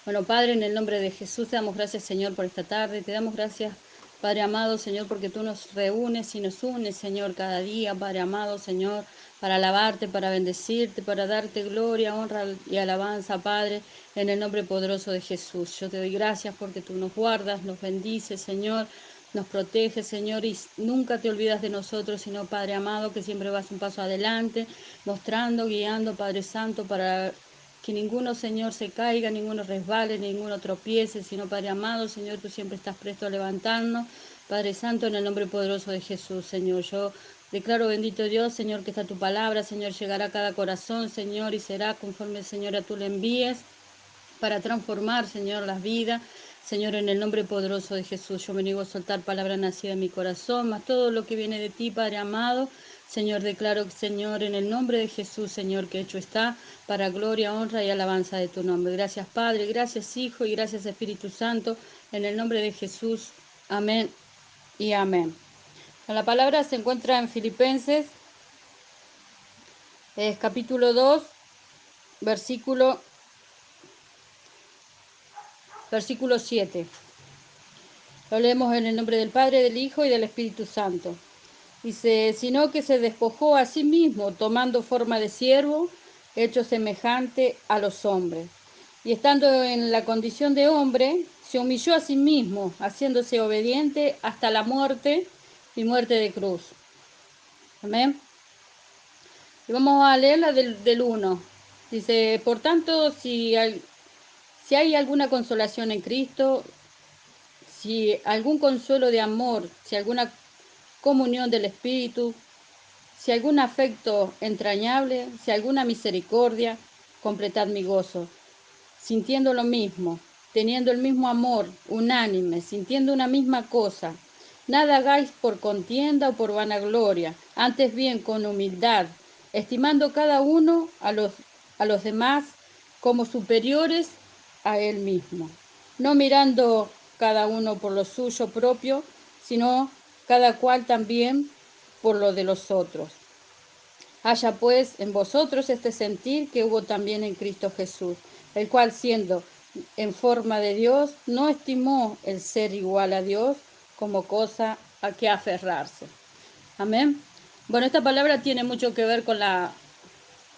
Bueno, Padre, en el nombre de Jesús te damos gracias, Señor, por esta tarde. Te damos gracias, Padre amado, Señor, porque tú nos reúnes y nos unes, Señor, cada día, Padre amado, Señor, para alabarte, para bendecirte, para darte gloria, honra y alabanza, Padre, en el nombre poderoso de Jesús. Yo te doy gracias porque tú nos guardas, nos bendices, Señor, nos proteges, Señor, y nunca te olvidas de nosotros, sino, Padre amado, que siempre vas un paso adelante, mostrando, guiando, Padre Santo, para que ninguno, Señor, se caiga, ninguno resbale, ninguno tropiece, sino, Padre amado, Señor, tú siempre estás presto a levantarnos. Padre Santo, en el nombre poderoso de Jesús, Señor, yo declaro, bendito Dios, Señor, que está tu palabra, Señor, llegará a cada corazón, Señor, y será conforme, Señor, a tú le envíes para transformar, Señor, las vidas. Señor, en el nombre poderoso de Jesús, yo me niego a soltar palabra nacida en mi corazón, más todo lo que viene de ti, Padre amado. Señor, declaro, Señor, en el nombre de Jesús, Señor, que hecho está, para gloria, honra y alabanza de tu nombre. Gracias, Padre, gracias, Hijo, y gracias, Espíritu Santo, en el nombre de Jesús. Amén y amén. La palabra se encuentra en Filipenses, capítulo 2, versículo 7. Lo leemos en el nombre del Padre, del Hijo y del Espíritu Santo. Dice, sino que se despojó a sí mismo, tomando forma de siervo, hecho semejante a los hombres. Y estando en la condición de hombre, se humilló a sí mismo, haciéndose obediente hasta la muerte y muerte de cruz. Amén. Y vamos a leerla del 1. Dice, por tanto, si hay alguna consolación en Cristo, si algún consuelo de amor, si alguna comunión del Espíritu, si algún afecto entrañable, si alguna misericordia, completad mi gozo, sintiendo lo mismo, teniendo el mismo amor, unánime, sintiendo una misma cosa. Nada hagáis por contienda o por vanagloria, antes bien con humildad, estimando cada uno a los demás como superiores a él mismo, no mirando cada uno por lo suyo propio, sino cada cual también por lo de los otros. Haya pues en vosotros este sentir que hubo también en Cristo Jesús, el cual siendo en forma de Dios, no estimó el ser igual a Dios como cosa a que aferrarse. Amén. Bueno, esta palabra tiene mucho que ver con la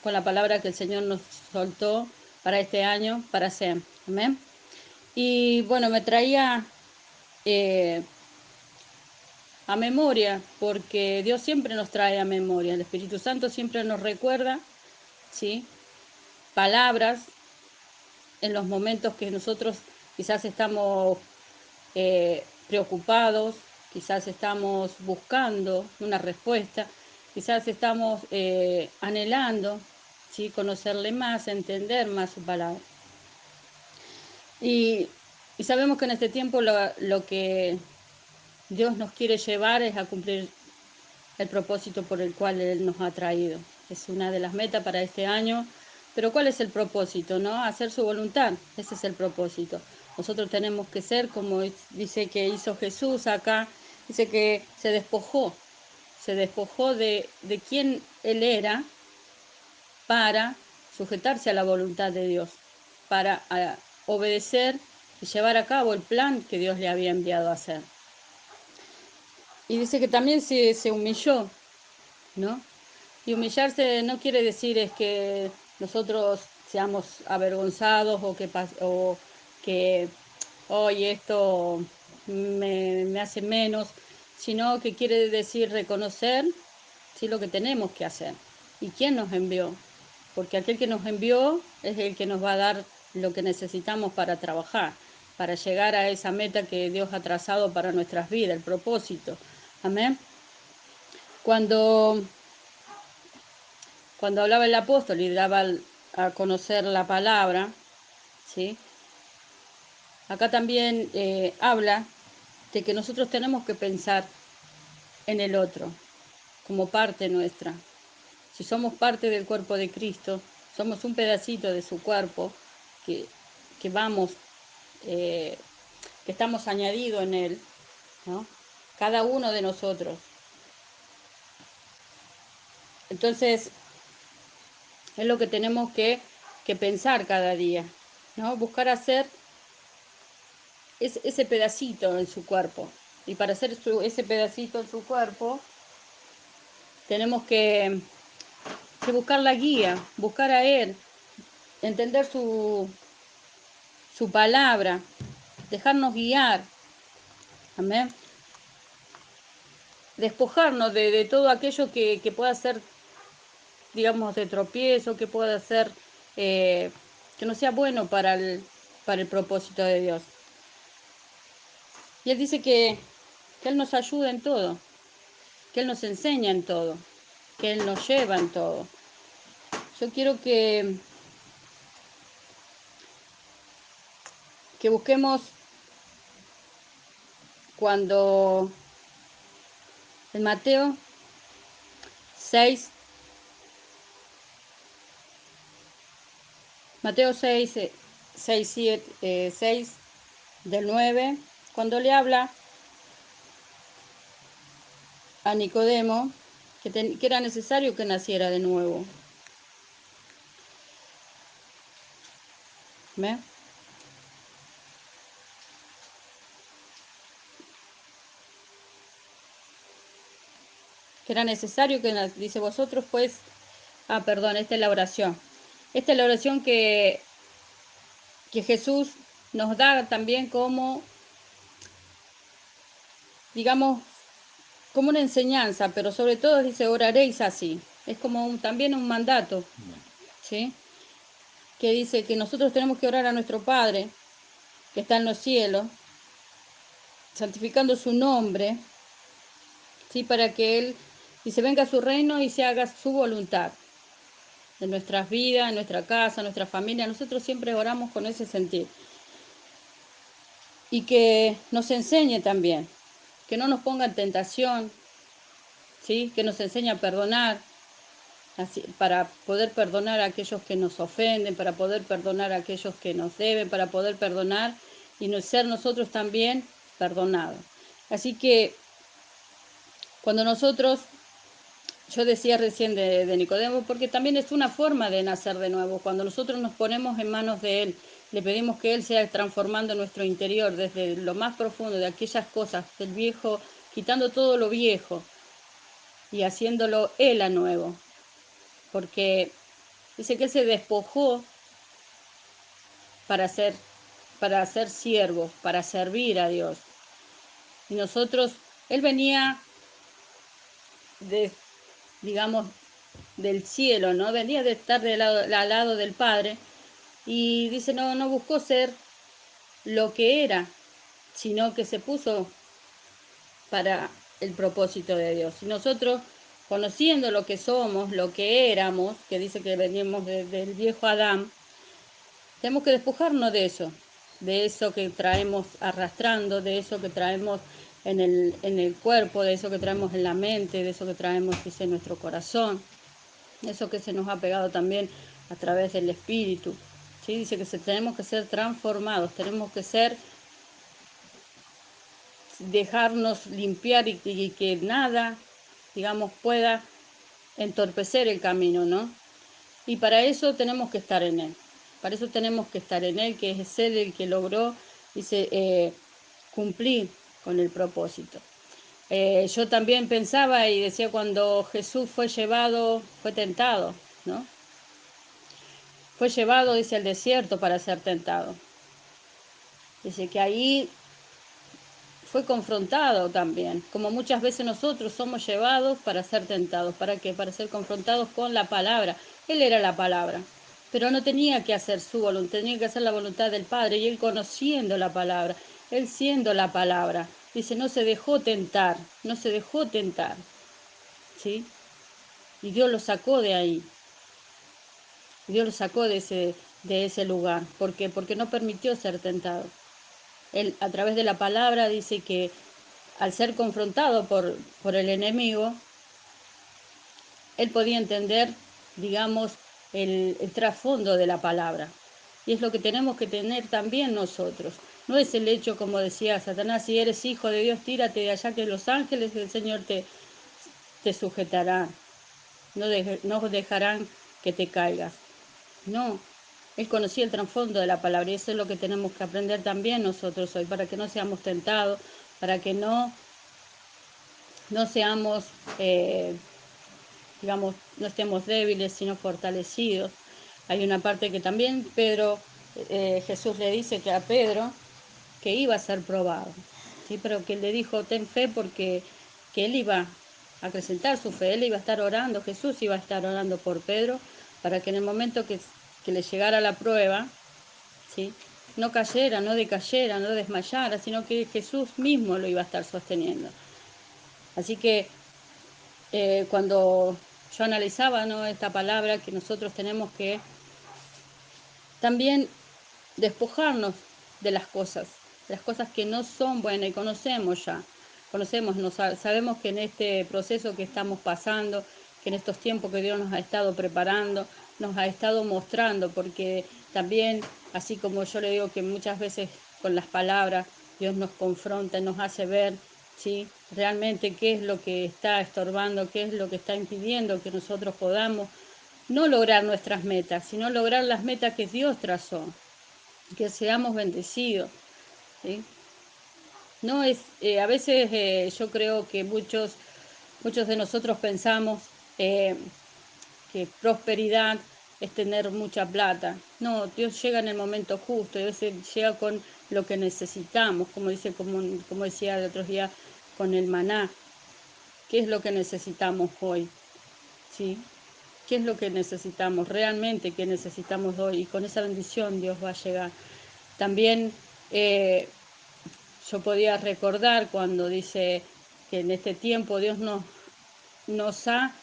palabra que el Señor nos soltó para este año, para siempre. Amén. Y bueno, me traía a memoria, porque Dios siempre nos trae a memoria, el Espíritu Santo siempre nos recuerda, ¿sí?, palabras en los momentos que nosotros quizás estamos preocupados, quizás estamos buscando una respuesta, quizás estamos anhelando, ¿sí?, conocerle más, entender más su palabra. Y sabemos que en este tiempo lo que Dios nos quiere llevar es a cumplir el propósito por el cual Él nos ha traído. Es una de las metas para este año. Pero ¿cuál es el propósito? ¿No? Hacer su voluntad. Ese es el propósito. Nosotros tenemos que ser como dice que hizo Jesús acá. Dice que se despojó de quién Él era para sujetarse a la voluntad de Dios, para obedecer y llevar a cabo el plan que Dios le había enviado a hacer. Y dice que también se humilló, ¿no? Y humillarse no quiere decir es que nosotros seamos avergonzados o que hoy esto me hace menos, sino que quiere decir reconocer, ¿sí?, lo que tenemos que hacer y quién nos envió, porque aquel que nos envió es el que nos va a dar lo que necesitamos para trabajar, para llegar a esa meta que Dios ha trazado para nuestras vidas, el propósito. Amén. Cuando hablaba el apóstol y daba a conocer la palabra, ¿sí?, acá también habla de que nosotros tenemos que pensar en el otro como parte nuestra. Si somos parte del cuerpo de Cristo, somos un pedacito de su cuerpo que vamos, que estamos añadidos en él, ¿no? Cada uno de nosotros. Entonces, es lo que tenemos que pensar cada día. ¿no? Buscar hacer ese pedacito en su cuerpo. Y para hacer ese pedacito en su cuerpo, tenemos que buscar la guía, buscar a Él, entender su palabra, dejarnos guiar. Amén. Despojarnos de todo aquello que pueda ser, digamos, de tropiezo, que pueda ser, que no sea bueno para el propósito de Dios. Y Él dice que Él nos ayuda en todo, que Él nos enseña en todo, que Él nos lleva en todo. Yo quiero que busquemos cuando en Mateo 6, Mateo 6, 6, 7, 6 del 9, cuando le habla a Nicodemo que era necesario que naciera de nuevo. ¿Ve? Que era necesario que dice vosotros pues, perdón, esta es la oración. Esta es la oración que Jesús nos da también como, digamos, como una enseñanza, pero sobre todo dice oraréis así. Es como también un mandato, ¿sí? Que dice que nosotros tenemos que orar a nuestro Padre, que está en los cielos, santificando su nombre, ¿sí? Para que Él, dice, venga a su reino y se haga su voluntad. En nuestras vidas, en nuestra casa, en nuestra familia, nosotros siempre oramos con ese sentir. Y que nos enseñe también, que no nos ponga en tentación, ¿sí? Que nos enseñe a perdonar, así, para poder perdonar a aquellos que nos ofenden, para poder perdonar a aquellos que nos deben, para poder perdonar y no ser nosotros también perdonados. Así que cuando nosotros, yo decía recién de Nicodemo, porque también es una forma de nacer de nuevo, cuando nosotros nos ponemos en manos de Él, le pedimos que Él sea transformando nuestro interior desde lo más profundo de aquellas cosas del viejo, quitando todo lo viejo y haciéndolo Él a nuevo, porque dice que Él se despojó para ser siervo, para servir a Dios. Y nosotros, Él venía de, digamos, del cielo, ¿no? Venía de estar al lado del Padre y dice, no buscó ser lo que era, sino que se puso para el propósito de Dios. Y nosotros, conociendo lo que somos, lo que éramos, que dice que veníamos del viejo Adán, tenemos que despojarnos de eso que traemos arrastrando, de eso que traemos en el cuerpo, de eso que traemos en la mente, de eso que traemos en nuestro corazón, de eso que se nos ha pegado también a través del Espíritu. ¿Sí? Dice que tenemos que ser transformados, tenemos que dejarnos limpiar y que nada, digamos, pueda entorpecer el camino, ¿no? Y para eso tenemos que estar en Él. Para eso tenemos que estar en Él, que es Él el que logró, dice, cumplir con el propósito. Yo también pensaba y decía cuando Jesús fue llevado, fue tentado, ¿no? Fue llevado, dice, al desierto para ser tentado. Dice que ahí fue confrontado también, como muchas veces nosotros somos llevados para ser tentados. ¿Para qué? Para ser confrontados con la palabra. Él era la palabra, pero no tenía que hacer su voluntad, tenía que hacer la voluntad del Padre, y él conociendo la palabra, él siendo la palabra, dice, no se dejó tentar, no se dejó tentar, ¿sí? Y Dios lo sacó de ahí, Dios lo sacó de ese lugar. ¿Por qué? Porque no permitió ser tentado. Él, a través de la palabra, dice que al ser confrontado por el enemigo, él podía entender, digamos, el trasfondo de la palabra. Y es lo que tenemos que tener también nosotros. No es el hecho, como decía Satanás, si eres hijo de Dios, tírate de allá, que los ángeles del Señor te sujetarán. No dejarán que te caigas. No, Él conocía el trasfondo de la palabra y eso es lo que tenemos que aprender también nosotros hoy, para que no seamos tentados, para que no seamos, digamos, no estemos débiles, sino fortalecidos. Hay una parte que también Jesús le dice que a Pedro que iba a ser probado, ¿sí? Pero que él le dijo, ten fe porque que él iba a acrecentar su fe, él iba a estar orando, Jesús iba a estar orando por Pedro, para que en el momento que le llegara la prueba, ¿sí?, no cayera, no decayera, no desmayara, sino que Jesús mismo lo iba a estar sosteniendo. Así que cuando yo analizaba, ¿no?, esta palabra, que nosotros tenemos que también despojarnos de las cosas que no son buenas, y conocemos ya, sabemos que en este proceso que estamos pasando, que en estos tiempos que Dios nos ha estado preparando, nos ha estado mostrando, porque también, así como yo le digo que muchas veces con las palabras Dios nos confronta, nos hace ver, ¿sí?, realmente qué es lo que está estorbando, qué es lo que está impidiendo que nosotros podamos no lograr nuestras metas, sino lograr las metas que Dios trazó, que seamos bendecidos, ¿sí? No es, a veces yo creo que muchos de nosotros pensamos que prosperidad es tener mucha plata. No, Dios llega en el momento justo, Dios llega con lo que necesitamos, como decía el otro día con el maná. ¿Qué es lo que necesitamos hoy? ¿Sí? ¿Qué es lo que necesitamos realmente? ¿Qué necesitamos hoy? Y con esa bendición Dios va a llegar. También yo podía recordar cuando dice que en este tiempo Dios nos ha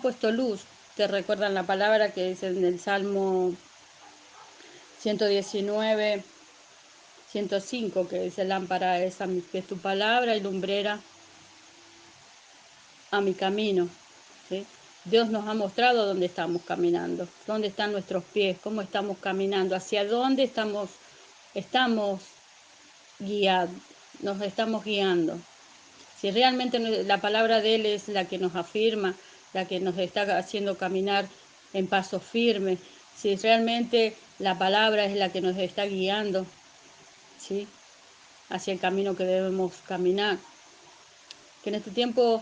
puesto luz. ¿Te recuerdan la palabra que dice en el Salmo 119, 105, que dice: lámpara es tu palabra y lumbrera a mi camino? ¿Sí? Dios nos ha mostrado dónde estamos caminando, dónde están nuestros pies, cómo estamos caminando, hacia dónde estamos guiados, nos estamos guiando. Si realmente la palabra de Él es la que nos afirma, la que nos está haciendo caminar en paso firme, si realmente la palabra es la que nos está guiando, ¿sí?, hacia el camino que debemos caminar, que en este tiempo,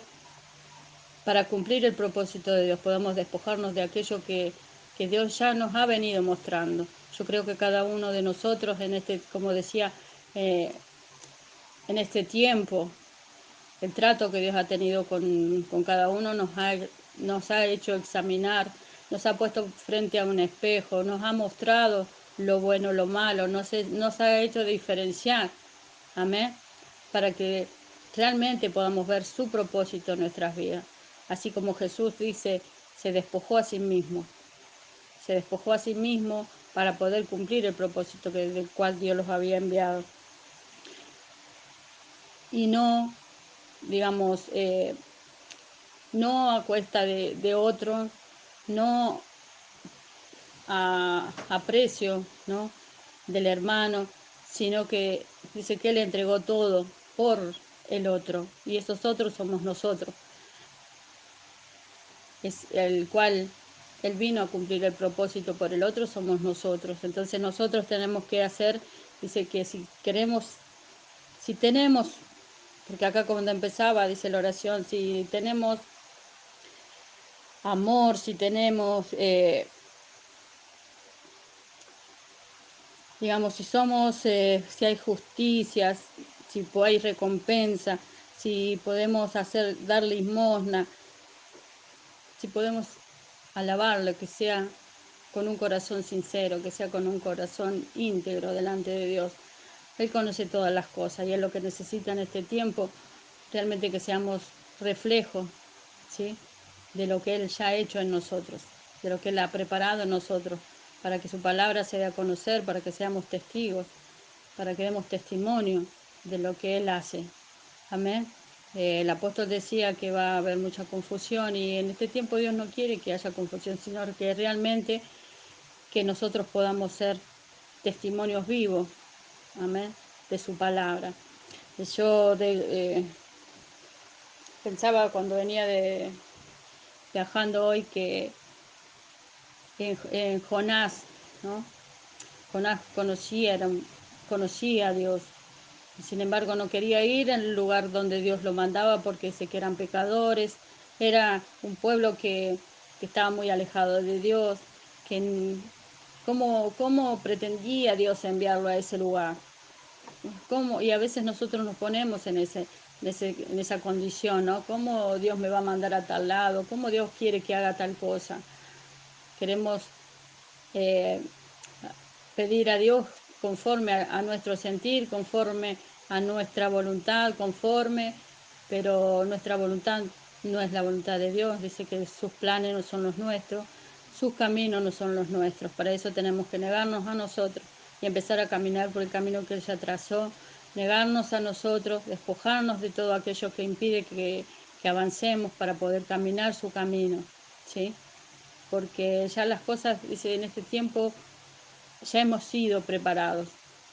para cumplir el propósito de Dios, podamos despojarnos de aquello que Dios ya nos ha venido mostrando. Yo creo que cada uno de nosotros como decía, en este tiempo, el trato que Dios ha tenido con cada uno nos ha hecho examinar, nos ha puesto frente a un espejo, nos ha mostrado lo bueno, lo malo, nos ha hecho diferenciar, amén, para que realmente podamos ver su propósito en nuestras vidas. Así como Jesús dice, se despojó a sí mismo para poder cumplir el propósito del cual Dios los había enviado. Y no, digamos, no a cuesta de otro, no a precio, ¿no?, del hermano, sino que dice que Él entregó todo por el otro, y esos otros somos nosotros, es el cual Él vino a cumplir el propósito por el otro, somos nosotros. Entonces nosotros tenemos que hacer, dice que si tenemos, porque acá cuando empezaba, dice la oración, si tenemos amor, si tenemos, digamos, si hay justicia, si hay recompensa, si podemos dar limosna, si podemos alabarlo, que sea con un corazón sincero, que sea con un corazón íntegro delante de Dios. Él conoce todas las cosas y es lo que necesita en este tiempo, realmente que seamos reflejo, ¿sí?, de lo que Él ya ha hecho en nosotros, de lo que Él ha preparado en nosotros, para que su palabra se dé a conocer, para que seamos testigos, para que demos testimonio de lo que Él hace. Amén. El apóstol decía que va a haber mucha confusión, y en este tiempo Dios no quiere que haya confusión, sino que realmente que nosotros podamos ser testimonios vivos, amén, de su palabra. Yo pensaba cuando venía viajando hoy que en Jonás ¿no? Jonás conocía a Dios, sin embargo no quería ir en el lugar donde Dios lo mandaba porque sé que eran pecadores, era un pueblo que estaba muy alejado de Dios, que cómo pretendía Dios enviarlo a ese lugar. Y a veces nosotros nos ponemos en esa condición, ¿no? ¿Cómo Dios me va a mandar a tal lado? ¿Cómo Dios quiere que haga tal cosa? Queremos eh, pedir a Dios conforme a nuestro sentir, conforme a nuestra voluntad, pero nuestra voluntad no es la voluntad de Dios. Dice que sus planes no son los nuestros, sus caminos no son los nuestros. Para eso tenemos que negarnos a nosotros y empezar a caminar por el camino que Él ya trazó, negarnos a nosotros, despojarnos de todo aquello que impide que avancemos para poder caminar su camino, ¿sí? Porque ya las cosas, dice, en este tiempo ya hemos sido preparados,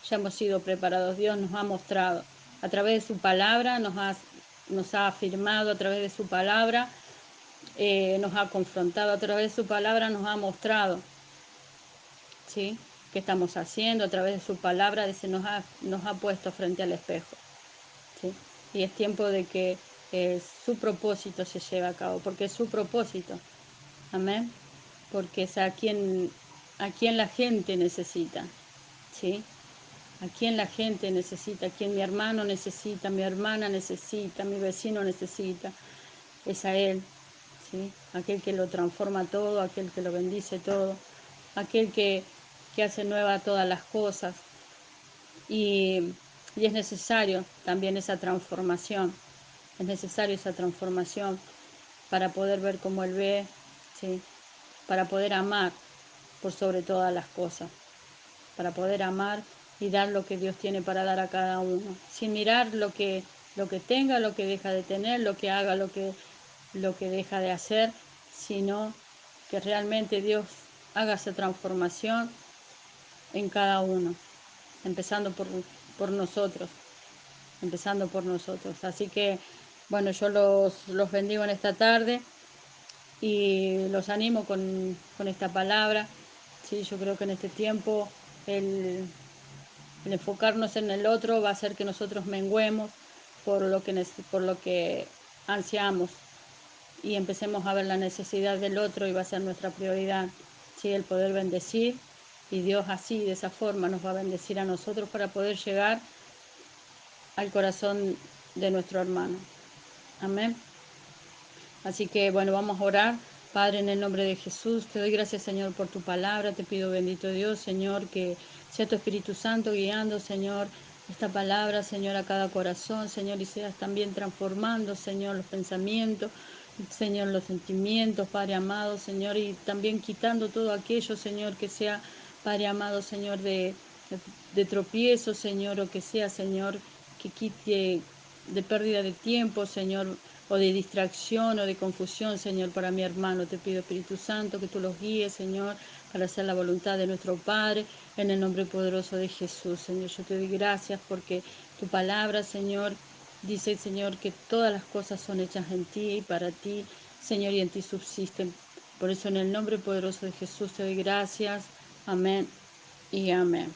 Dios nos ha mostrado a través de su palabra, nos ha afirmado a través de su palabra, nos ha confrontado a través de su palabra, nos ha mostrado, ¿sí?, qué estamos haciendo a través de su palabra, nos ha puesto frente al espejo, ¿sí? Y es tiempo de que su propósito se lleve a cabo, porque es su propósito, amén, porque es a quien la gente necesita, ¿sí? A quien la gente necesita, a quien mi hermano necesita, mi hermana necesita, mi vecino necesita, es a Él, ¿sí? Aquel que lo transforma todo, aquel que lo bendice todo, aquel que hace nueva todas las cosas. Y es necesario también esa transformación, para poder ver como Él ve, ¿sí? Para poder amar por sobre todas las cosas, para poder amar y dar lo que Dios tiene para dar a cada uno, sin mirar lo que tenga, lo que deja de tener, lo que haga, lo que deja de hacer, sino que realmente Dios haga esa transformación en cada uno, empezando por nosotros, Así que, bueno, yo los bendigo en esta tarde y los animo con esta palabra. Sí, yo creo que en este tiempo el enfocarnos en el otro va a hacer que nosotros menguemos por lo que ansiamos y empecemos a ver la necesidad del otro, y va a ser nuestra prioridad, ¿sí?, el poder bendecir, y Dios así, de esa forma, nos va a bendecir a nosotros para poder llegar al corazón de nuestro hermano. Amén. Así que, bueno, vamos a orar. Padre, en el nombre de Jesús, te doy gracias, Señor, por tu palabra. Te pido, bendito Dios, Señor, que sea tu Espíritu Santo guiando, Señor, esta palabra, Señor, a cada corazón, Señor, y seas también transformando, Señor, los pensamientos, Señor, los sentimientos, Padre amado, Señor, y también quitando todo aquello, Señor, que sea, Padre amado, Señor, de tropiezo, Señor, o que sea, Señor, que quite de pérdida de tiempo, Señor, o de distracción o de confusión, Señor, para mi hermano. Te pido, Espíritu Santo, que tú los guíes, Señor, para hacer la voluntad de nuestro Padre, en el nombre poderoso de Jesús, Señor. Yo te doy gracias porque tu palabra, Señor, dice, Señor, que todas las cosas son hechas en ti y para ti, Señor, y en ti subsisten. Por eso, en el nombre poderoso de Jesús, te doy gracias. Amén y amén.